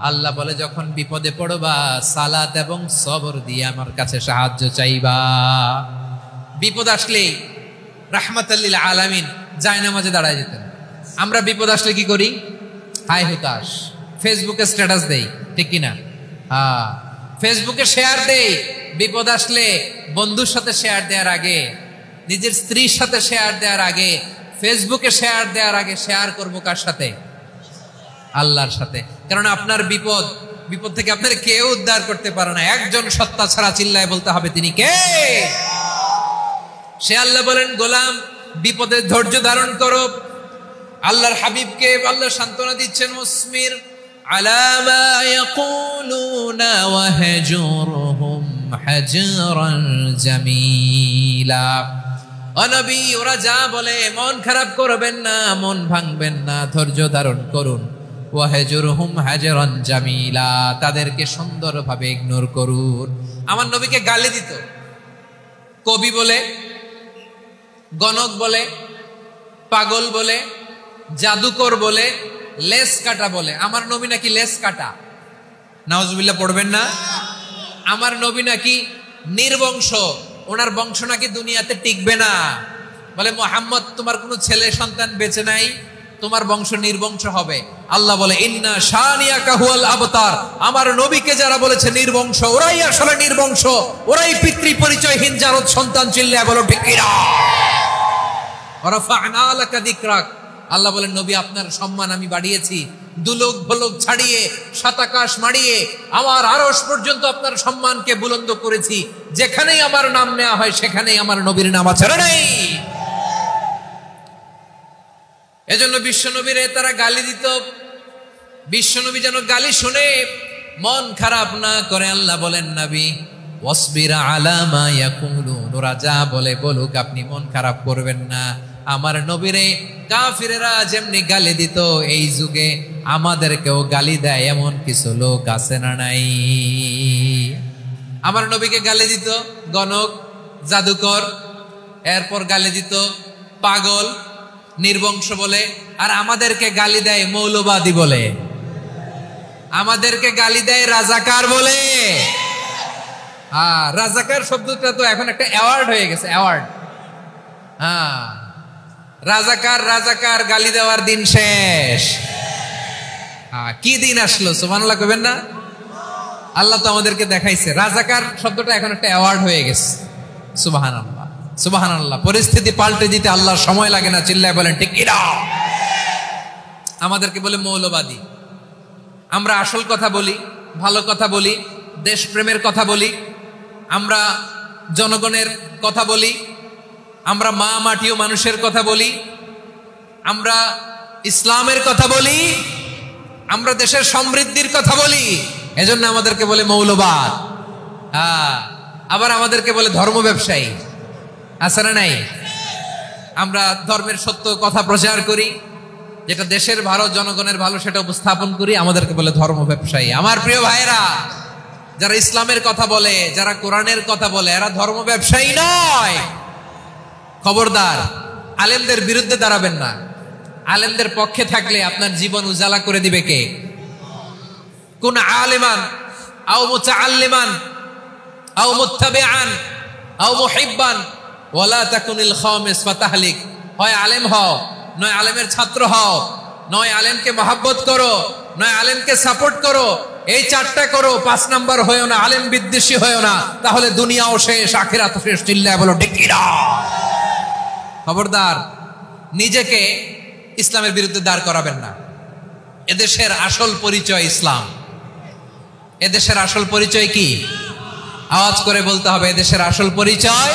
আল্লাহ বলে যখন বিপদে পড়বা সালাত এবং সবর দিয়ে আমার কাছে সাহায্য চাইবা। বিপদ আসলে রাহমাতাল লিল আলামিন জায়নামাজে দাঁড়ায় যেতেন। আমরা বিপদ আসলে কি করি? হাই হুতাশ, ফেসবুকে স্ট্যাটাস দেই, ঠিক কিনা? হ্যাঁ, ফেসবুকে শেয়ার দেই। বিপদ আসলে বন্ধুর সাথে শেয়ার দেওয়ার আগে, নিজের স্ত্রীর সাথে শেয়ার দেওয়ার আগে, ফেসবুকে শেয়ার দেওয়ার আগে শেয়ার করবো কার সাথে? আল্লাহর সাথে। কারণ আপনার বিপদ থেকে আপনার কেউ উদ্ধার করতে পারে না, একজন সত্তা ছাড়া। চিল্লায় বলতে হবে তিনি কে? সে আল্লাহ বলেন, গোলাম বিপদে ধৈর্য ধারণ করো। আল্লাহর হাবিবকে আল্লাহ সান্ত্বনা দিচ্ছেন, মুসমির আলা মা ইয়াকুলুনা ওয়াহজুরহুম হাজরান জামিলা। ও নবী, ওরা যা বলে মন খারাপ করবেন না, মন ভাঙবেন না, ধৈর্য ধারণ করুন। ওয়াহজুরহুম হাজরান জামিলা, তাদেরকে সুন্দরভাবে ইগনোর করুন। আমার নবীকে গালি দিত কবি বলে, গণক বলে, পাগল বলে, জাদুকর বলে, লেস কাটা বলে। আমার নবী নাকি লেস কাটা, নাউজুবিল্লাহ পড়বেন না। আমার নবী নাকি নির্বংশ, ওনার বংশ নাকি দুনিয়াতে টিকবে না। বলে মুহাম্মদ, তোমার কোনো ছেলে সন্তান বেঁচে নাই, তোমার বংশ নির্বংশ হবে। আল্লাহ বলে ইন্না শানিয়াকা হুয়াল আবতার। আমার নবীকে যারা বলেছে নির্বংশ, ওরাই আসলে নির্বংশ, ওরাই পিতৃ পরিচয়হীন জারদ সন্তান। চিল্লায় বলো ঠিক কিনা? ওয়ারাফা'না লাকা যিকরাক। আল্লাহ বলেন, নবী আপনার সম্মান আমি বাড়িয়েছি, দুলোক ভলোক ছাড়িয়ে, সাত আকাশ মাড়িয়ে আমার আরশ পর্যন্ত আপনার সম্মানকে বুলন্দ করেছি। যেখানেই আমার নাম নেওয়া হয় সেখানেই আমার নবীর নাম আছে না নাই? এজন্য বিশ্বনবীরে তারা গালি দিত। বিশ্বনবী যেন গালি শুনে মন খারাপ না করে, আল্লাহ বলেন, নবী ওয়াসবির আলা মা ইয়াকুলুন, ওরা যা বলে বলুক, আপনি মন খারাপ করবেন না। আমার নবীরে কাফিরেরা যেমনি গালি দিত, এই যুগে আমাদেরকেও গালি দেয় এমন কিছু লোক আছে না নাই? আমার নবীকে গালি দিত গণক, জাদুকর, এরপর গালি দিত পাগল, নির্বংশ বলে। আর আমাদেরকে গালি দেয় মৌলবাদী বলে, আমাদেরকে গালি দেয় রাজাকার বলে। হ্যাঁ, রাজাকার শব্দটা তো এখন একটা অ্যাওয়ার্ড হয়ে গেছে, অ্যাওয়ার্ড। হ্যাঁ, রাজাকার রাজাকার গালি দেওয়ার দিন শেষ। কি দিন আসলো? সুবহানাল্লাহ কইবেন না? আল্লাহ তো আমাদেরকে দেখাইছে, রাজাকার শব্দটা এখন একটা অ্যাওয়ার্ড হয়ে গেছে। সুবহানাল্লাহ, সুবহানাল্লাহ। পরিস্থিতি পাল্টে দিতে আল্লাহর সময় লাগে না। চিল্লায় বলেন ঠিক কিনা? আমাদেরকে বলে মৌলবাদী। আমরা আসল কথা বলি, ভালো কথা বলি, দেশপ্রেমের কথা বলি, আমরা জনগণের কথা বলি, আমরা মা মাটি ও মানুষের কথা বলি, আমরা ইসলামের কথা বলি, আমরা দেশের সমৃদ্ধির কথা বলি। এজন্য আমাদেরকে বলে মৌলবাদ। আবার আমাদেরকে বলে ধর্ম ব্যবসায়ী, আছে না নাই? আমরা ধর্মের সত্য কথা প্রচার করি, যেটা দেশের ভালো, জনগণের ভালো, সেটা উপস্থাপন করি, আমাদেরকে বলে ধর্ম ব্যবসায়ী। আমার প্রিয় ভাইরা, যারা ইসলামের কথা বলে, যারা কোরআনের কথা বলে, এরা ধর্ম ব্যবসায়ী নয়। খবরদার, আলেমদের বিরুদ্ধে দাঁড়াবেন না। আলেমদের পক্ষে থাকলে আপনার জীবন উজালা করে দিবে কে? কোন আলেমান আও মুতাআল্লিমান আও মুত্তাবিআন আও মুহিব্বান ওয়ালা তাকুনিল খামিস ফাতাহলিক। হয় আলেম হও, নয় আলেমের ছাত্র হও, নয় আলেমকে মহব্বত করো, নয় আলেমকে সাপোর্ট করো। এই চারটা করো, 5 নাম্বার হয়েও না, আলেম বিদ্বেষী হয়েও না, তাহলে দুনিয়াও শেষ, আখিরাত শেষ। চিল্লায় বলো ঠিক কিনা? খবরদার, নিজেকে ইসলামের বিরুদ্ধে দাঁড় করাবেন না। এদেশের আসল পরিচয় ইসলাম। এদেশের আসল পরিচয় কি? আওয়াজ করে বলতে হবে, এদেশের আসল পরিচয়